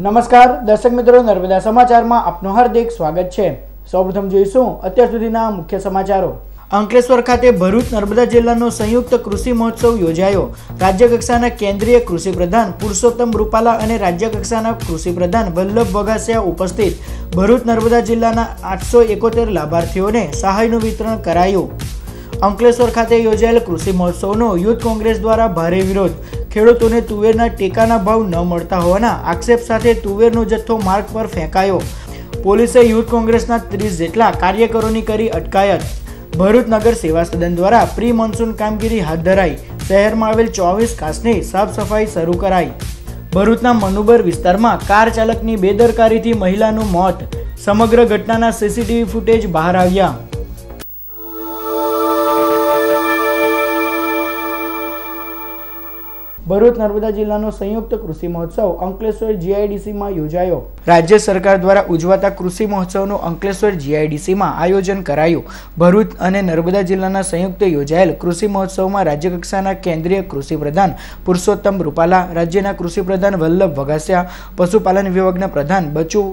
નમસ્કાર દર્શક મિત્રો, નર્મદા સમાચારમાં આપનું હાર્દિક સ્વાગત છે। સૌપ્રથમ જોઈશું અત્યાર સુધીના મુખ્ય સમાચારો। અંકલેશ્વર ખાતે ભરૂચ નર્મદા જિલ્લાનો સંયુક્ત કૃષિ મહોત્સવ યોજાયો। રાજ્ય કક્ષાના કેન્દ્રીય કૃષિ પ્રધાન પુરુષોત્તમ રૂપાલા અને રાજ્ય કક્ષાના કૃષિ પ્રધાન વલ્લભ વઘાસિયા ઉપસ્થિત। ભરૂચ નર્મદા જિલ્લાના 871 લાભાર્થીઓને સહાયનું વિતરણ કરાયું। અંકલેશ્વર ખાતે યોજાયેલ કૃષિ મહોત્સવનો યુથ કોંગ્રેસ દ્વારા ભારે વિરોધ। ખેડૂતોને તુવેરના ટેકાના ભાવ ન મળતા હોવાના આક્ષેપ સાથે તુવેરનો જથ્થો માર્ગ પર ફેંકાયો। પોલીસે યુથ કોંગ્રેસના 30 જેટલા કાર્યકરોની કરી અટકાયત। ભરૂચ નગર સેવા સદન દ્વારા પ્રી મોન્સૂન કામગીરી હાથ ધરાઈ। શહેરમાં આવેલ 24 કાસની સાફ સફાઈ શરૂ કરાઈ। ભરૂચના મનુબર વિસ્તારમાં કાર ચાલકની બેદરકારીથી મહિલાનું મોત। સમગ્ર ઘટનાના સીસીટીવી ફૂટેજ બહાર આવ્યા। ભરૂચ નર્મદા જિલ્લાનો સંયુક્ત કૃષિ મહોત્સવ અંકલેશ્વર જીઆઈડીસીમાં યોજાયો। રાજ્ય સરકાર દ્વારા ઉજવાતા કૃષિ મહોત્સવનું અંકલેશ્વર જીઆઈડીસીમાં આયોજન કરાયું। ભરૂચ અને નર્મદા જિલ્લાના સંયુક્ત યોજાયેલ કૃષિ મહોત્સવમાં રાજ્ય કક્ષાના કેન્દ્રીય કૃષિ પ્રધાન પુરુષોત્તમ રૂપાલા, રાજ્યના કૃષિ પ્રધાન વલ્લભ વઘાસિયા, પશુપાલન વિભાગના પ્રધાન બચુ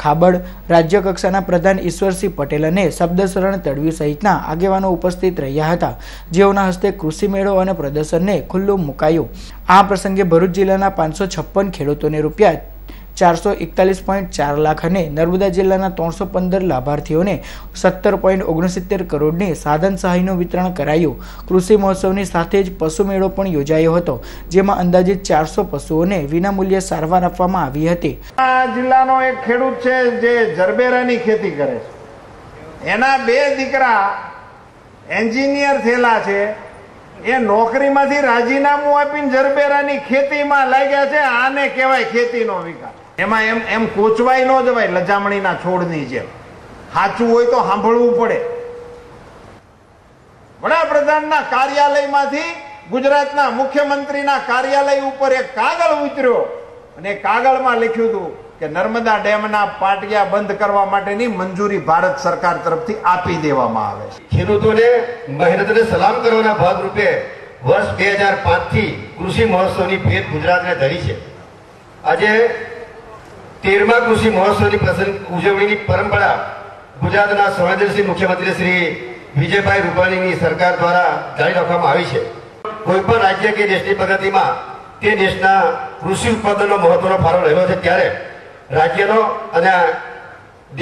ખાબડ, રાજ્ય કક્ષાના પ્રધાન ઈશ્વરસિંહ પટેલ અને શબ્દશરણ તડવી સહિતના આગેવાનો ઉપસ્થિત રહ્યા હતા, જેઓના હસ્તે કૃષિ મેળો અને પ્રદર્શનને ખુલ્લું મુકાયું। આ પ્રસંગે ભરૂચ જિલ્લાના 556 ખેડૂતોને રૂપિયા 441.4 લાખ અને નર્મદા જિલ્લાના 315 લાભાર્થીઓને 17.69 કરોડની સાધન સહાયનું વિતરણ કરાયું। કૃષિ મહોત્સવની સાથે જ પશુ મેળો પણ યોજાયો હતો, જેમાં અંદાજિત 400 પશુઓને વિનામૂલ્યે સારવાર આપવામાં આવી હતી। આ જિલ્લાનો એક ખેડૂત છે જે જરબેરાની ખેતી કરે છે। એના 2 દીકરા એન્જિનિયર થયેલા છે। એ નોકરીમાંથી રાજીનામું આપીને જરબેરાની ખેતીમાં લાગ્યા છે। આને કહેવાય ખેતીનો વિકાસ। એમાં એમ કોચવાય ન જવાય લજામણીના છોડની જેમ। સાચું હોય તો સાંભળવું પડે। વડાપ્રધાનના કાર્યાલયમાંથી ગુજરાતના મુખ્યમંત્રીના કાર્યાલય ઉપર એક કાગળ ઉતર્યો અને કાગળમાં લખ્યું હતું કે નર્મદા ડેમના પાટિયા બંધ કરવા માટેની મંજૂરી ભારત સરકાર તરફથી આપી દેવામાં આવે છે। ખેડૂતોને મહેનતને સલામ કરવાના ભાગરૂપે વર્ષ 2005 થી કૃષિ મહોત્સવની ભેટ ગુજરાતને ધરી છે। આજે 13મા કૃષિ મહોત્સવની ઉજવણીની પરંપરા ગુજરાતના સંવેદનશીલ મુખ્યમંત્રી શ્રી વિજયભાઈ રૂપાણીની સરકાર દ્વારા જારી રાખવામાં આવી છે। કોઈ પણ રાજ્ય કે દેશની પ્રગતિમાં તે દેશના કૃષિ ઉત્પાદનનો મહત્વનો ફાળો રહેલો છે, ત્યારે રાજ્યનો અને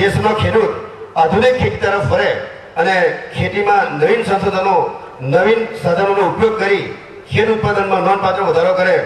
દેશનો ખેડૂત આધુનિક ખેતી તરફ વળે અને ખેતીમાં નવીન સંશોધનો, નવીન સાધનોનો ઉપયોગ કરી ખેત ઉત્પાદનમાં નોંધપાત્ર વધારો કરે,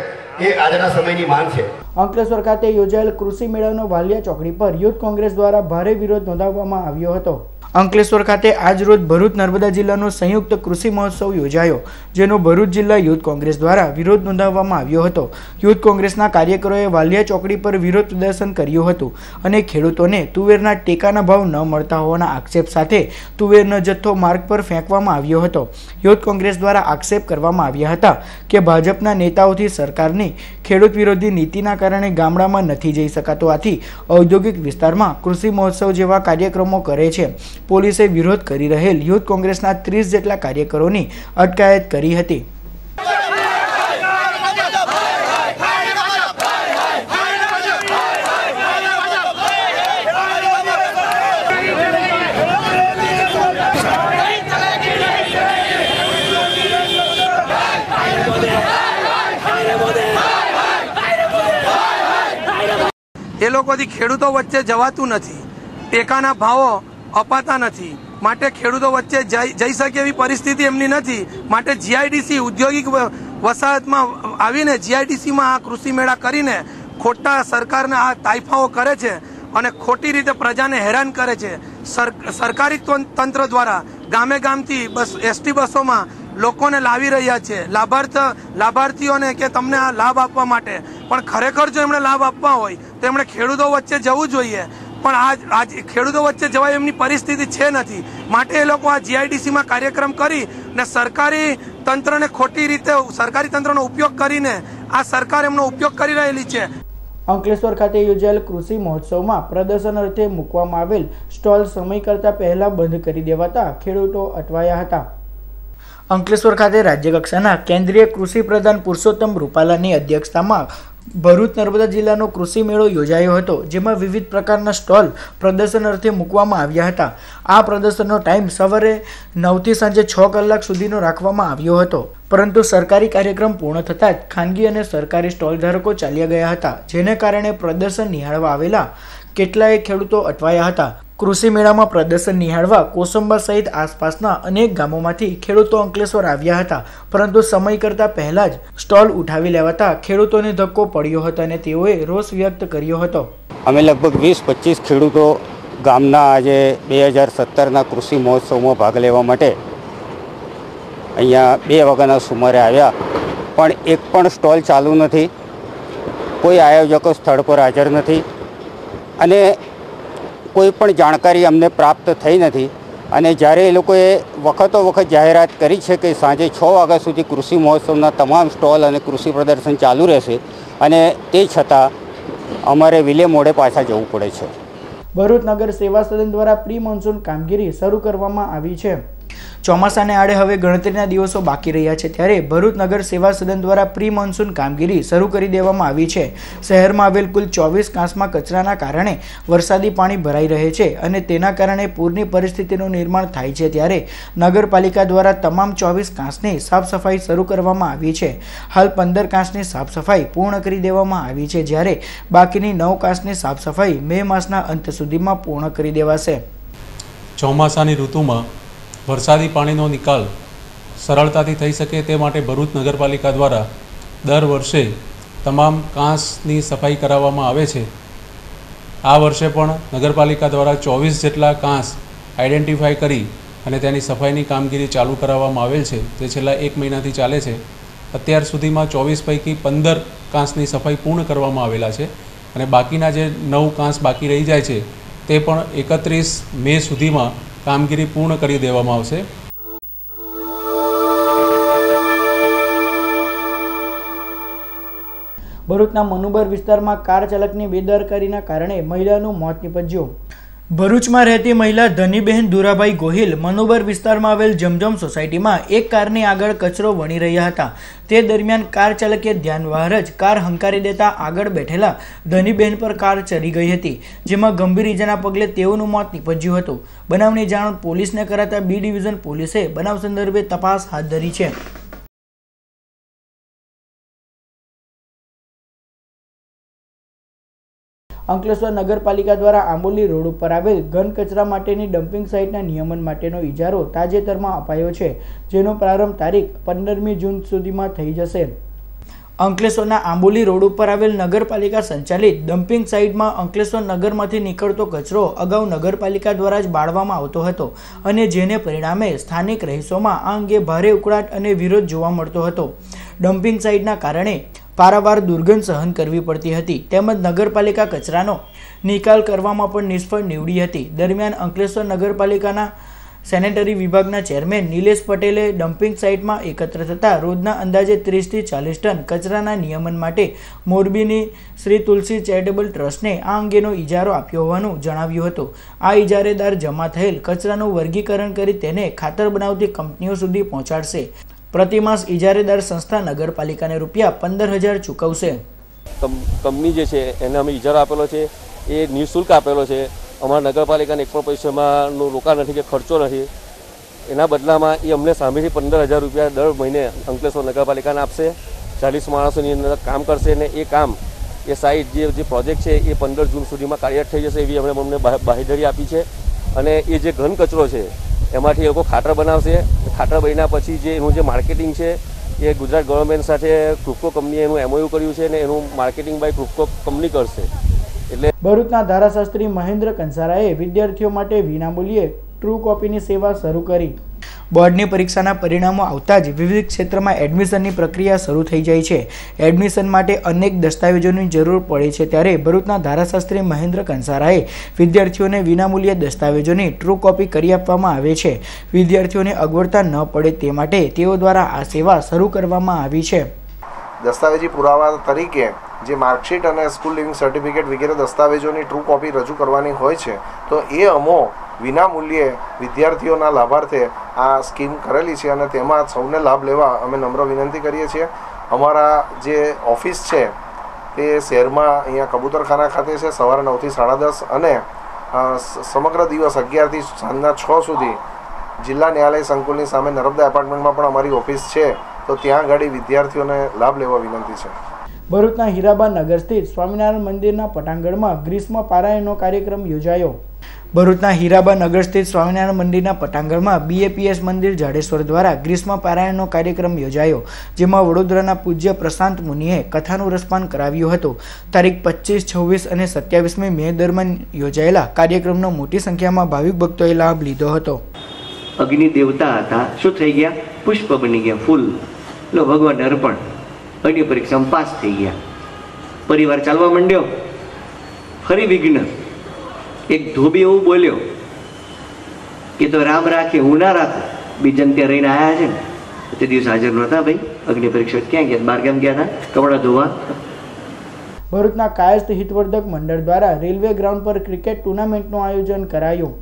એ આજના સમયની માંગ છે। અંકલેશ્વર ખાતે યોજાયેલ કૃષિ મેળાનો વાલિયા ચોકડી પર યુથ કોંગ્રેસ દ્વારા ભારે વિરોધ નોંધાવવામાં આવ્યો હતો। અંકલેશ્વર ખાતે આજ રોજ ભરૂચ નર્મદા જિલ્લાનો સંયુક્ત કૃષિ મહોત્સવ યોજાયો, જેનો ભરૂચ જિલ્લા યુથ કોંગ્રેસ દ્વારા વિરોધ નોંધાવવામાં આવ્યો હતો। યુથ કોંગ્રેસના કાર્યકરોએ વાલિયા ચોકડી પર વિરોધ પ્રદર્શન કર્યું હતું અને ખેડૂતોને તુવેરના ટેકાના ભાવ ન મળતા હોવાના આક્ષેપ સાથે તુવેરનો જથ્થો માર્ગ પર ફેંકવામાં આવ્યો હતો। યુથ કોંગ્રેસ દ્વારા આક્ષેપ કરવામાં આવ્યા હતા કે ભાજપના નેતાઓથી સરકારની ખેડૂત વિરોધી નીતિના કારણે ગામડામાં નથી જઈ શકાતો, આથી ઔદ્યોગિક વિસ્તારમાં કૃષિ મહોત્સવ જેવા કાર્યક્રમો કરે છે। પોલીસે વિરોધ કરી રહેલ યુથ કોંગ્રેસના 30 જેટલા કાર્યકરોની અટકાયત કરી હતી। એ લોકોથી ખેડૂતો વચ્ચે જવાતું નથી, ટેકાના ભાવો અપાતા નથી, માટે ખેડૂતો વચ્ચે જઈ શકે એવી પરિસ્થિતિ એમની નથી। માટે જીઆઈડીસી ઔદ્યોગિક વસાહતમાં આવીને જીઆઈડીસીમાં આ કૃષિ મેળા કરીને ખોટા સરકારના આ તાઇફાઓ કરે છે અને ખોટી રીતે પ્રજાને હેરાન કરે છે। સરકારી તંત્ર દ્વારા ગામે ગામથી એસટી બસોમાં લોકોને લાવી રહ્યા છે લાભાર્થીઓને કે તમને આ લાભ આપવા માટે, પણ ખરેખર જો એમણે લાભ આપવા હોય તો એમણે ખેડૂતો વચ્ચે જવું જોઈએ, પણ આજ ખેડૂતો વચ્ચે જવાય એમની પરિસ્થિતિ છે નથી। માટે એ લોકો આ જીઆઈડીસીમાં કાર્યક્રમ કરી ને સરકારી તંત્રને ખોટી રીતે સરકારી તંત્રનો ઉપયોગ કરીને આ સરકાર એમનો ઉપયોગ કરી રહેલી છે। અંકલેશ્વર ખાતે યોજાયેલ કૃષિ મહોત્સવમાં પ્રદર્શન અર્થે મૂકવામાં આવેલ સ્ટોલ સમય કરતા પહેલા બંધ કરી દેવાતા ખેડૂતો અટવાયા હતા। અંકલેશ્વર ખાતે રાજ્ય કક્ષાના કેન્દ્રીય કૃષિ પ્રધાન પુરુષોત્તમ રૂપાલાની અધ્યક્ષતામાં ભરૂચ નર્મદા જિલ્લાનો કૃષિ મેળો યોજાયો હતો, જેમાં વિવિધ પ્રકારના સ્ટોલ પ્રદર્શન અર્થે મૂકવામાં આવ્યા હતા. આ પ્રદર્શનનો ટાઈમ સવારે 9 થી સાંજે 6 કલાક સુધીનો રાખવામાં આવ્યો હતો, પરંતુ સરકારી કાર્યક્રમ પૂર્ણ થતાં જ ખાનગી અને સરકારી સ્ટોલ ધારકો ચાલ્યા ગયા હતા, જેને કારણે પ્રદર્શન નિહાળવા આવેલા કેટલાય ખેડૂતો અટવાયા હતા. કૃષિ મેળામાં પ્રદર્શન નિહાળવા કોસંબા સહિત આસપાસના અનેક ગામોમાંથી ખેડૂતો અંકલેશ્વર આવ્યા હતા, પરંતુ સમય કરતાં પહેલા જ સ્ટોલ ઉઠાવી લેવાતા ખેડૂતોને ધક્કો પડ્યો હતો અને તેઓએ રોષ વ્યક્ત કર્યો હતો. અમે લગભગ 20-25 ખેડૂતો ગામના આજે 2017ના કૃષિ મહોત્સવમાં ભાગ લેવા માટે અહીંયા 2 વાગ્યાના સુમારે આવ્યા, પણ એક પણ સ્ટોલ ચાલુ નથી. કોઈ આયોજકો સ્થળ પર હાજર નથી અને કોઈ પણ જાણકારી અમને પ્રાપ્ત થઈ નથી. અને જ્યારે એ લોકોએ વખતો વખત જાહેરાત કરી છે કે સાંજે 6 વાગ્યા સુધી કૃષિ મહોત્સવના તમામ સ્ટોલ અને કૃષિ પ્રદર્શન ચાલુ રહેશે, અને તે છતાં અમારે વિલે મોડે પાછા જવું પડે છે. ભરૂચ નગર સેવા સદન દ્વારા પ્રી મોન્સૂન કામગીરી શરૂ કરવામાં આવી છે. ચોમાસાને આડે હવે ગણતરીના દિવસો બાકી રહ્યા છે, ત્યારે ભરૂચ નગર સેવા સદન દ્વારા પ્રી મોન્સૂન કામગીરી શરૂ કરી દેવામાં આવી છે. શહેરમાં આવેલ કુલ 24 કાંસમાં કચરાના કારણે વરસાદી પાણી ભરાઈ રહે છે અને તેના કારણે પૂરની પરિસ્થિતિનું નિર્માણ થાય છે. ત્યારે નગરપાલિકા દ્વારા તમામ 24 કાંસની સાફ સફાઈ શરૂ કરવામાં આવી છે. હાલ 15 કાંસની સાફ સફાઈ પૂર્ણ કરી દેવામાં આવી છે, જ્યારે બાકીની 9 કાંસની સાફ સફાઈ મે માસના અંત સુધીમાં પૂર્ણ કરી દેવાશે. ચોમાસાની ઋતુમાં વરસાદી પાણીનો નિકાલ સરળતાથી થઈ શકે તે માટે ભરૂચ નગરપાલિકા દ્વારા દર વર્ષે તમામ કાંસની સફાઈ કરાવવામાં આવે છે. આ વર્ષે પણ નગરપાલિકા દ્વારા 24 જેટલા કાંસ આઈડેન્ટિફાઈ કરી અને તેની સફાઈની કામગીરી ચાલુ કરાવવામાં આવેલ છે, જે છેલ્લા 1 મહિનાથી ચાલે છે. અત્યાર સુધીમાં 24 પૈકી 15 કાંસની સફાઈ પૂર્ણ કરવામાં આવેલા છે અને બાકીના જે 9 કાંસ બાકી રહી જાય છે તે પણ 31 મે સુધીમાં કામગીરી પૂર્ણ કરી દેવામાં આવશે. ભરૂચના મનુબર વિસ્તારમાં કાર ચાલકની બેદરકારીના કારણે મહિલાનું મોત નીપજ્યું. ભરૂચમાં રહેતી મહિલા ધનીબહેન દુરાભાઈ ગોહિલ મનુબર વિસ્તારમાં આવેલ જમજમ સોસાયટીમાં એક કારની આગળ કચરો વણી રહ્યા હતા. તે દરમિયાન કાર ચાલકે ધ્યાન બહાર જ કાર હંકારી દેતા આગળ બેઠેલા ધનીબહેન પર કાર ચડી ગઈ હતી, જેમાં ગંભીર ઈજાના પગલે તેઓનું મોત નીપજ્યું હતું. બનાવની જાણ પોલીસને કરાતા બી ડિવિઝન પોલીસે બનાવ સંદર્ભે તપાસ હાથ ધરી છે. અંકલેશ્વર નગરપાલિકા દ્વારા આંબોલી રોડ ઉપર આવેલ ઘન કચરા માટેની ડમ્પિંગ સાઇટના નિયમન માટેનો ઇજારો તાજેતરમાં અપાયો છે, જેનો પ્રારંભ તારીખ 15મી જૂન સુધીમાં થઈ જશે. અંકલેશ્વરના આંબોલી રોડ ઉપર આવેલ નગરપાલિકા સંચાલિત ડમ્પિંગ સાઇટમાં અંકલેશ્વર નગરમાંથી નીકળતો કચરો અગાઉ નગરપાલિકા દ્વારા જ બાળવામાં આવતો હતો અને જેને પરિણામે સ્થાનિક રહીશોમાં આ અંગે ભારે ઉકળાટ અને વિરોધ જોવા મળતો હતો. ડમ્પિંગ સાઇટના કારણે પારાવાર દુર્ગંધ સહન કરવી પડતી હતી, તેમજ નગરપાલિકા કચરાનો નિકાલ કરવામાં પણ નિષ્ફળ નીવડી હતી. દરમિયાન અંકલેશ્વર નગરપાલિકાના સેનેટરી વિભાગના ચેરમેન નિલેશ પટેલે ડમ્પિંગ સાઇટમાં એકત્ર થતા રોજના અંદાજે 30 થી 40 ટન કચરાના નિયમન માટે મોરબીની શ્રી તુલસી ચેરિટેબલ ટ્રસ્ટને આ અંગેનો ઇજારો આપ્યો હોવાનું જણાવ્યું હતું. આ ઇજારેદાર જમા થયેલ કચરાનું વર્ગીકરણ કરી તેને ખાતર બનાવતી કંપનીઓ સુધી પહોંચાડશે. પ્રતિમાસ ઇજારેદાર સંસ્થા નગરપાલિકાને રૂપિયા 15,000 ચૂકવશે. કંપની જે છે એને અમે ઇજારો આપેલો છે, એ નિઃશુલ્ક આપેલો છે. અમારા નગરપાલિકાને એક પણ પૈસામાંનું રોકાણ નથી કે ખર્ચો નથી. એના બદલામાં એ અમને સામેથી 15,000 રૂપિયા દર મહિને અંકલેશ્વર નગરપાલિકાને આપશે. 40 માણસોની અંદર કામ કરશે અને એ કામ એ સાઇટ જે પ્રોજેક્ટ છે એ 15 જૂન સુધીમાં કાર્યરત થઈ જશે એવી અમને બાંહેધરી આપી છે. અને એ જે ઘન કચરો છે એમાંથી એ લોકો ખાતર બનાવશે. ખાતર બન્યા પછી જે એનું જે માર્કેટિંગ છે એ ગુજરાત ગવર્મેન્ટ સાથે ક્રુપ્કો કંપનીએ એનું MOU કર્યું છે અને એનું માર્કેટિંગ બાય ક્રુપ્કો કંપની કરશે. એટલે ભરૂચના ધારાશાસ્ત્રી મહેન્દ્ર કંસારાએ વિદ્યાર્થીઓ માટે વિનામૂલ્યે ટ્રુ કોપીની સેવા શરૂ કરી. બોર્ડની પરીક્ષાના પરિણામો આવતા જ વિવિધ ક્ષેત્રમાં એડમિશનની પ્રક્રિયા શરૂ થઈ જાય છે. એડમિશન માટે અનેક દસ્તાવેજોની જરૂર પડે છે, ત્યારે ભરૂચના ધારાશાસ્ત્રી મહેન્દ્ર કંસારાએ વિદ્યાર્થીઓને વિનામૂલ્યે દસ્તાવેજોની ટ્રુ કોપી કરી આપવામાં આવે છે. વિદ્યાર્થીઓને અગવડતા ન પડે તે માટે તેઓ દ્વારા આ સેવા શરૂ કરવામાં આવી છે. દસ્તાવેજી પુરાવા તરીકે જે માર્કશીટ અને સ્કૂલ લિવિંગ સર્ટિફિકેટ વગેરે દસ્તાવેજોની ટ્રુ કોપી રજૂ કરવાની હોય છે, તો એ અમો વિના મૂલ્યે વિદ્યાર્થીઓના લાભાર્થે આ સ્કીમ કરેલી છે અને તેમાં સૌને લાભ લેવા અમે નમ્ર વિનંતી કરીએ છીએ. અમારા જે ઓફિસ છે તે શહેરમાં અહીંયા કબૂતરખાના ખાતે છે. સવારે 9 થી 10:30 અને સમગ્ર દિવસ 11 થી સાંજના 6 સુધી જિલ્લા ન્યાયાલય સંકુલની સામે નર્મદા એપાર્ટમેન્ટમાં પણ અમારી ઓફિસ છે, તો ત્યાં આગળ વિદ્યાર્થીઓને લાભ લેવા વિનંતી છે. ભરૂચના હીરાબા નગર સ્થિત સ્વામિનારાયણ મંદિરના પટાંગણમાં ગ્રીષ્મ પારાયણનો કાર્યક્રમ યોજાયો. ભરૂચના હીરાબા નગર સ્થિત સ્વામિનારાયણ મંદિરના પટાંગણમાં BAPS મંદિર જાડેશ્વર દ્વારા ગ્રીષ્મ પારાયણનો કાર્યક્રમ યોજાયો, જેમાં વડોદરાના પૂજ્ય પ્રશાંત મુનિએ કથાનું રસપાન કરાવ્યું હતું. તારીખ 25, 26 અને 27મી મે દરમિયાન યોજાયેલા કાર્યક્રમનો મોટી સંખ્યામાં ભાવિક ભક્તોએ લાભ લીધો હતો. અગ્નિ દેવતા હતા, શું થઈ ગયા? પુષ્પ બની ગયા, ફૂલ. લો ભગવાન અર્પણ. અગ્નિ પરીક્ષામાં પાસ થઈ ગયા. પરિવાર ચાલવા માંડ્યો. ફરી વિઘ્ન. એક ધોબી એવું બોલ્યો કે તો રામ રાખે હું ના રાખું. બીજા ત્યાં રહીને આવ્યા છે ને તે દિવસ હાજર નહોતા ભાઈ. અગ્નિ પરીક્ષા ક્યાં ગયા? બહાર ગામ ગયા હતા કપડા ધોવા. ભરૂચના કાયસ્થ હિતવર્ધક મંડળ દ્વારા રેલવે ગ્રાઉન્ડ પર ક્રિકેટ ટુર્નામેન્ટનું આયોજન કરાયું.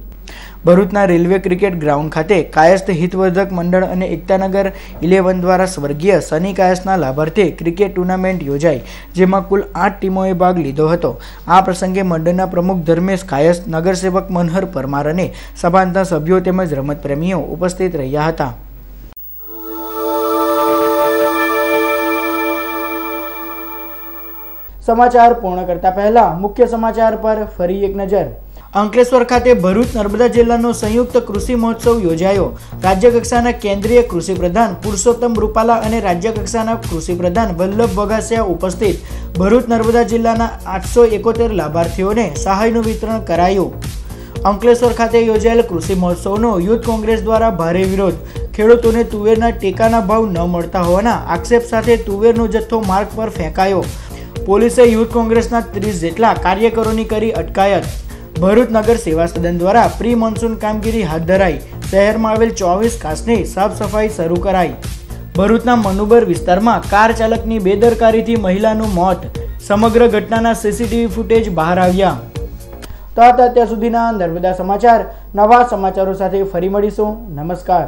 ભરૂચના રેલવે ક્રિકેટ ગ્રાઉન્ડ ખાતે કાયસ્થ હિતવર્ધક મંડળ અને એકતાનગર 11 દ્વારા સ્વર્ગીય સની કાયસ્થના લાભાર્થે ક્રિકેટ ટુર્નામેન્ટ યોજાઈ, જેમાં કુલ 8 ટીમોએ ભાગ લીધો હતો. આ પ્રસંગે મંડળના પ્રમુખ ધર્મેશ કાયસ્થ, નગરસેવક મનહર પરમાર અને સભાના સભ્યો તેમજ રમતપ્રેમીઓ ઉપસ્થિત રહ્યા હતા. સમાચાર પૂર્ણ કરતા પહેલા મુખ્ય સમાચાર પર ફરી એક નજર. અંકલેશ્વર ખાતે ભરૂચ નર્મદા જિલ્લાનો સંયુક્ત કૃષિ મહોત્સવ યોજાયો. રાજ્ય કક્ષાના કેન્દ્રીય કૃષિ પ્રધાન પુરુષોત્તમ રૂપાલા અને રાજ્ય કક્ષાના કૃષિ પ્રધાન વલ્લભ વઘાસિયા ઉપસ્થિત. ભરૂચ નર્મદા જિલ્લાના 871 લાભાર્થીઓને સહાયનું વિતરણ કરાયું. અંકલેશ્વર ખાતે યોજાયેલ કૃષિ મહોત્સવનો યુથ કોંગ્રેસ દ્વારા ભારે વિરોધ. ખેડૂતોને તુવેરના ટેકાના ભાવ ન મળતા હોવાના આક્ષેપ સાથે તુવેરનો જથ્થો માર્ગ પર ફેંકાયો. પોલીસે યુથ કોંગ્રેસના 30 જેટલા કાર્યકરોની કરી અટકાયત. ભરૂચ નગર સેવા સદન દ્વારા પ્રી મોન્સૂન કામગીરી હાથ ધરાઈ. શહેરમાં આવેલ 24 કાંસની સાફ સફાઈ શરૂ કરાઈ. ભરૂચના મનુબર વિસ્તારમાં કાર ચાલકની બેદરકારીથી મહિલાનું મોત. સમગ્ર ઘટનાના CCTV ફૂટેજ બહાર આવ્યા. તો અત્યાર સુધીના નર્મદા સમાચાર. નવા સમાચારો સાથે ફરી મળીશું. નમસ્કાર.